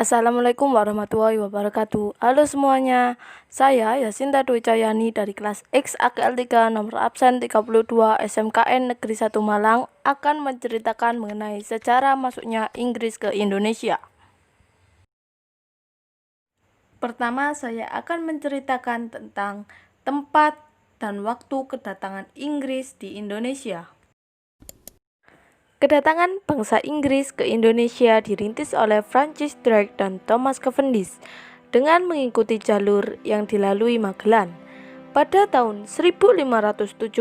Assalamualaikum warahmatullahi wabarakatuh. Halo semuanya, saya Yasinta Dwi Cahyani dari kelas X AKL 3 nomor absen 32 SMKN Negeri 1 Malang akan menceritakan mengenai sejarah masuknya Inggris ke Indonesia. Pertama, saya akan menceritakan tentang tempat dan waktu kedatangan Inggris di Indonesia. Kedatangan bangsa Inggris ke Indonesia dirintis oleh Francis Drake dan Thomas Cavendish dengan mengikuti jalur yang dilalui Magellan. Pada tahun 1579,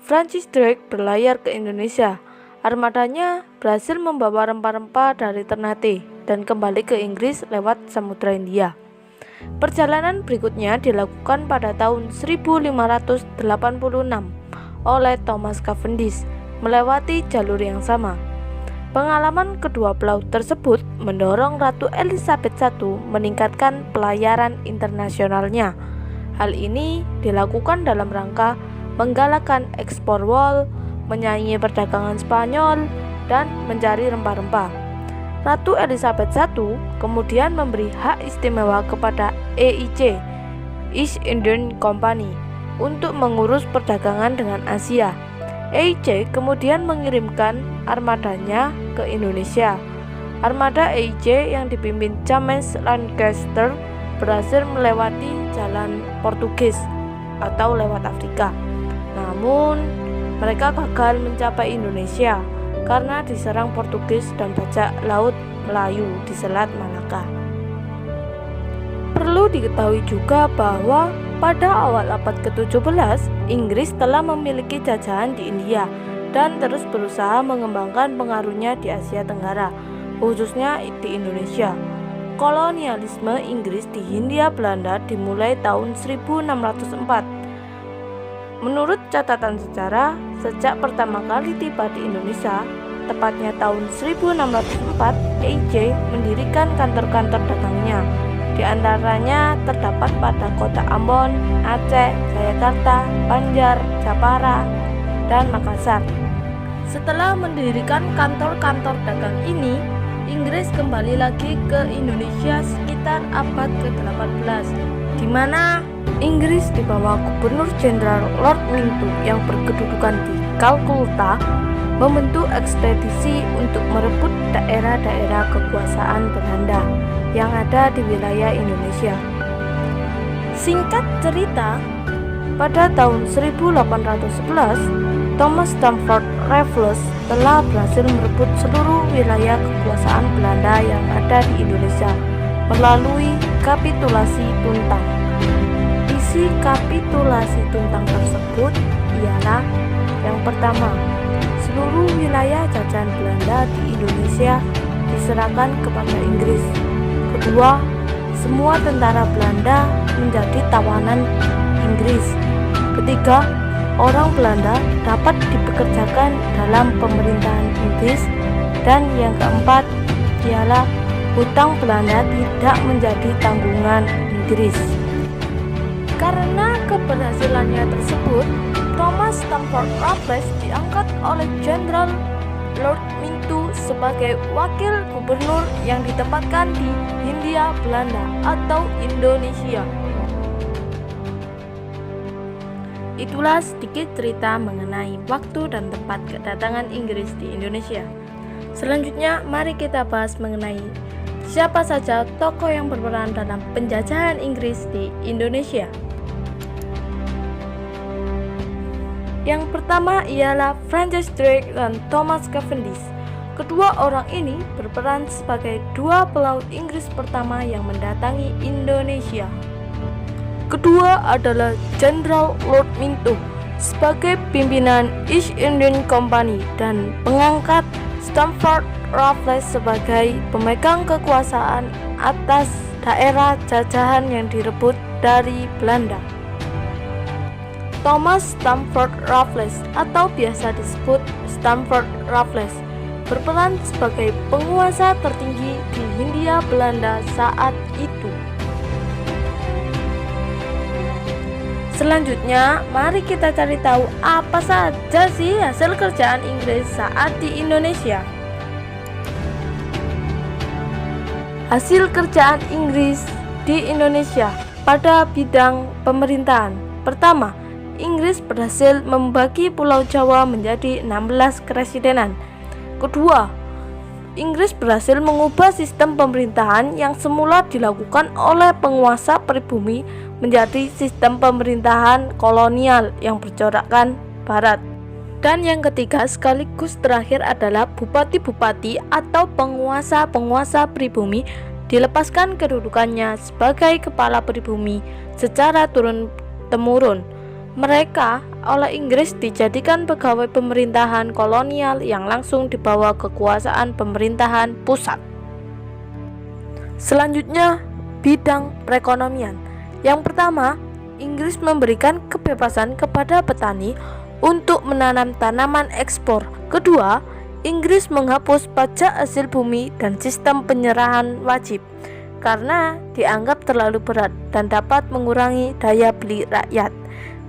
Francis Drake berlayar ke Indonesia. Armadanya berhasil membawa rempah-rempah dari Ternate dan kembali ke Inggris lewat Samudra Hindia. Perjalanan berikutnya dilakukan pada tahun 1586 oleh Thomas Cavendish melewati jalur yang sama. Pengalaman kedua pelaut tersebut mendorong Ratu Elizabeth I meningkatkan pelayaran internasionalnya. Hal ini dilakukan dalam rangka menggalakkan ekspor wol, menyaingi perdagangan Spanyol, dan mencari rempah-rempah. Ratu Elizabeth I kemudian memberi hak istimewa kepada EIC, East Indian Company, untuk mengurus perdagangan dengan Asia. EIC kemudian mengirimkan armadanya ke Indonesia. Armada EIC yang dipimpin James Lancaster berhasil melewati jalan Portugis atau lewat Afrika. Namun, mereka gagal mencapai Indonesia karena diserang Portugis dan bajak laut Melayu di Selat Malaka. Perlu diketahui juga bahwa pada awal abad ke-17, Inggris telah memiliki jajahan di India dan terus berusaha mengembangkan pengaruhnya di Asia Tenggara, khususnya di Indonesia. Kolonialisme Inggris di Hindia Belanda dimulai tahun 1604. Menurut catatan sejarah, sejak pertama kali tiba di Indonesia, tepatnya tahun 1604, EIC mendirikan kantor-kantor dagangnya. Di antaranya terdapat pada kota Ambon, Aceh, Jayakarta, Banjar, Japara, dan Makassar. Setelah mendirikan kantor-kantor dagang ini, Inggris kembali lagi ke Indonesia sekitar abad ke-18, di mana Inggris di bawah Gubernur Jenderal Lord Minto yang berkedudukan di Kalkuta membentuk ekspedisi untuk merebut daerah-daerah kekuasaan Belanda yang ada di wilayah Indonesia. Singkat cerita, pada tahun 1811, Thomas Stamford Raffles telah berhasil merebut seluruh wilayah kekuasaan Belanda yang ada di Indonesia melalui kapitulasi Tuntang. Isi kapitulasi Tuntang tersebut ialah: yang pertama, seluruh wilayah jajahan Belanda di Indonesia diserahkan kepada Inggris. Kedua, semua tentara Belanda menjadi tawanan Inggris. Ketiga, orang Belanda dapat dipekerjakan dalam pemerintahan Inggris. Dan yang keempat ialah hutang Belanda tidak menjadi tanggungan Inggris. Karena keberhasilannya tersebut, Thomas Stamford Raffles diangkat oleh Jenderal Lord Minto sebagai wakil gubernur yang ditempatkan di Hindia Belanda atau Indonesia. Itulah sedikit cerita mengenai waktu dan tempat kedatangan Inggris di Indonesia. Selanjutnya, mari kita bahas mengenai siapa saja tokoh yang berperan dalam penjajahan Inggris di Indonesia. Yang pertama ialah Francis Drake dan Thomas Cavendish. Kedua orang ini berperan sebagai dua pelaut Inggris pertama yang mendatangi Indonesia. Kedua adalah Jenderal Lord Minto sebagai pimpinan East Indian Company dan pengangkat Stamford Raffles sebagai pemegang kekuasaan atas daerah jajahan yang direbut dari Belanda. Thomas Stamford Raffles atau biasa disebut Stamford Raffles berperan sebagai penguasa tertinggi di Hindia Belanda saat itu. Selanjutnya, mari kita cari tahu apa saja sih hasil kerjaan Inggris saat di Indonesia. Hasil kerjaan Inggris di Indonesia pada bidang pemerintahan. Pertama, Inggris berhasil membagi Pulau Jawa menjadi 16 keresidenan. Kedua, Inggris berhasil mengubah sistem pemerintahan yang semula dilakukan oleh penguasa pribumi menjadi sistem pemerintahan kolonial yang bercorakkan barat. Dan yang ketiga sekaligus terakhir adalah bupati-bupati atau penguasa-penguasa pribumi dilepaskan kedudukannya sebagai kepala pribumi secara turun-temurun. Mereka oleh Inggris dijadikan pegawai pemerintahan kolonial yang langsung dibawa kekuasaan pemerintahan pusat. Selanjutnya, bidang perekonomian. Yang pertama, Inggris memberikan kebebasan kepada petani untuk menanam tanaman ekspor. Kedua, Inggris menghapus pajak hasil bumi dan sistem penyerahan wajib karena dianggap terlalu berat dan dapat mengurangi daya beli rakyat.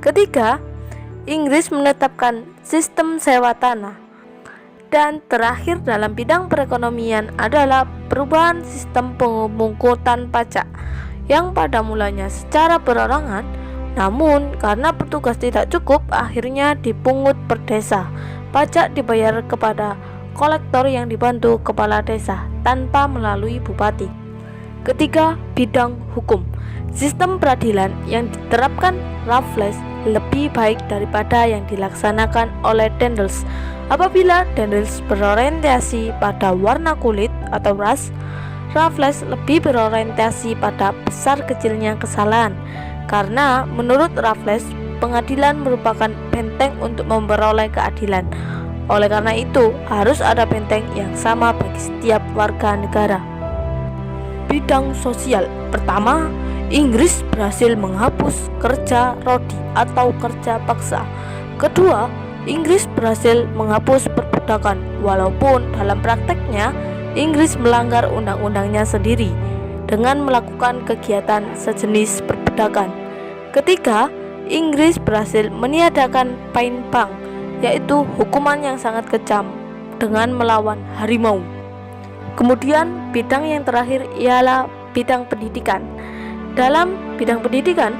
Ketiga, Inggris menetapkan sistem sewa tanah. Dan terakhir dalam bidang perekonomian adalah perubahan sistem pemungutan pajak yang pada mulanya secara perorangan, namun karena petugas tidak cukup akhirnya dipungut per desa. Pajak dibayar kepada kolektor yang dibantu kepala desa tanpa melalui bupati. Ketiga, bidang hukum. Sistem peradilan yang diterapkan Raffles lebih baik daripada yang dilaksanakan oleh Daendels. Apabila Daendels berorientasi pada warna kulit atau ras, Raffles lebih berorientasi pada besar kecilnya kesalahan. Karena menurut Raffles, pengadilan merupakan benteng untuk memperoleh keadilan. Oleh karena itu, harus ada benteng yang sama bagi setiap warga negara. Bidang sosial. Pertama, Inggris berhasil menghapus kerja rodi atau kerja paksa. Kedua, Inggris berhasil menghapus perbudakan, walaupun dalam prakteknya Inggris melanggar undang-undangnya sendiri dengan melakukan kegiatan sejenis perbudakan. Ketiga, Inggris berhasil meniadakan pain bang, yaitu hukuman yang sangat kejam dengan melawan harimau. Kemudian bidang yang terakhir ialah bidang pendidikan. Dalam bidang pendidikan,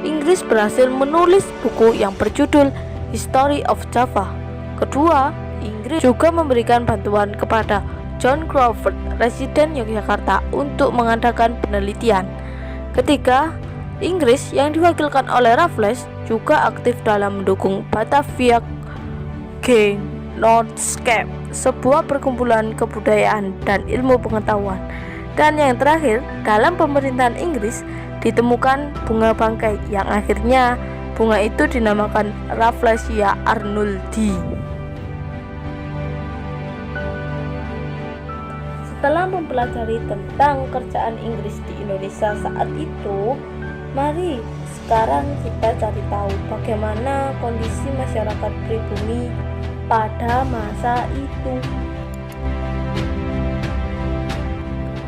Inggris berhasil menulis buku yang berjudul History of Java. Kedua, Inggris juga memberikan bantuan kepada John Crawford, residen Yogyakarta, untuk mengadakan penelitian. Ketiga, Inggris yang diwakilkan oleh Raffles juga aktif dalam mendukung Batavia Genootschap, sebuah perkumpulan kebudayaan dan ilmu pengetahuan. Dan yang terakhir, dalam pemerintahan Inggris ditemukan bunga bangkai yang akhirnya bunga itu dinamakan Rafflesia arnoldii. Setelah mempelajari tentang kerjaan Inggris di Indonesia saat itu, mari sekarang kita cari tahu bagaimana kondisi masyarakat pribumi pada masa itu.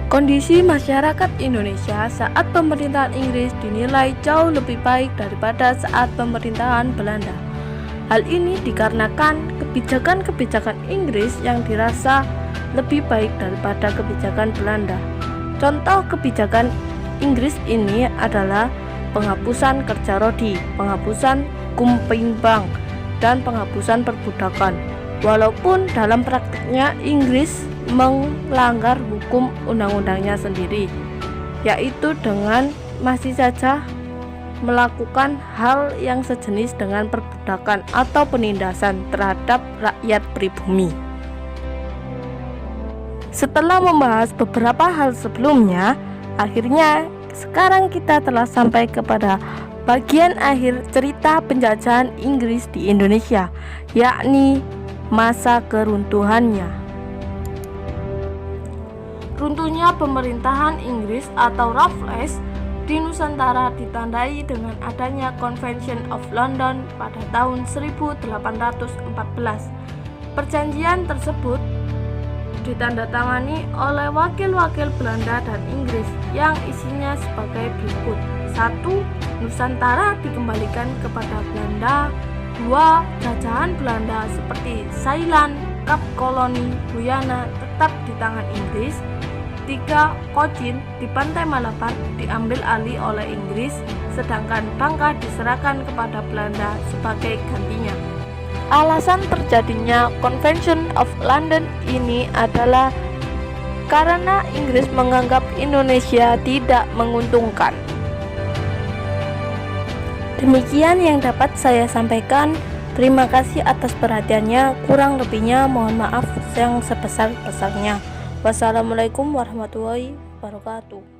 Kondisi masyarakat Indonesia saat pemerintahan Inggris dinilai jauh lebih baik daripada saat pemerintahan Belanda. Hal ini dikarenakan kebijakan-kebijakan Inggris yang dirasa lebih baik daripada kebijakan Belanda. Contoh kebijakan Inggris ini adalah penghapusan kerja rodi, penghapusan kumpimbang, dan penghapusan perbudakan. Walaupun dalam praktiknya Inggris melanggar hukum undang-undangnya sendiri, yaitu dengan masih saja melakukan hal yang sejenis dengan perbudakan atau penindasan terhadap rakyat pribumi. Setelah membahas beberapa hal sebelumnya, akhirnya sekarang kita telah sampai kepada bagian akhir cerita penjajahan Inggris di Indonesia, yakni masa keruntuhannya. Runtuhnya pemerintahan Inggris atau Raffles di Nusantara ditandai dengan adanya Convention of London pada tahun 1814. Perjanjian tersebut ditandatangani oleh wakil-wakil Belanda dan Inggris yang isinya sebagai berikut. 1. Nusantara dikembalikan kepada Belanda. 2. Jajahan Belanda seperti Ceylon, Kap Koloni, Guyana tetap di tangan Inggris. ketika Cochin di pantai Malabar diambil alih oleh Inggris, sedangkan Bangka diserahkan kepada Belanda sebagai gantinya. Alasan terjadinya Convention of London ini adalah karena Inggris menganggap Indonesia tidak menguntungkan. Demikian yang dapat saya sampaikan. Terima kasih atas perhatiannya. Kurang lebihnya mohon maaf yang sebesar-besarnya. Wassalamualaikum warahmatullahi wabarakatuh.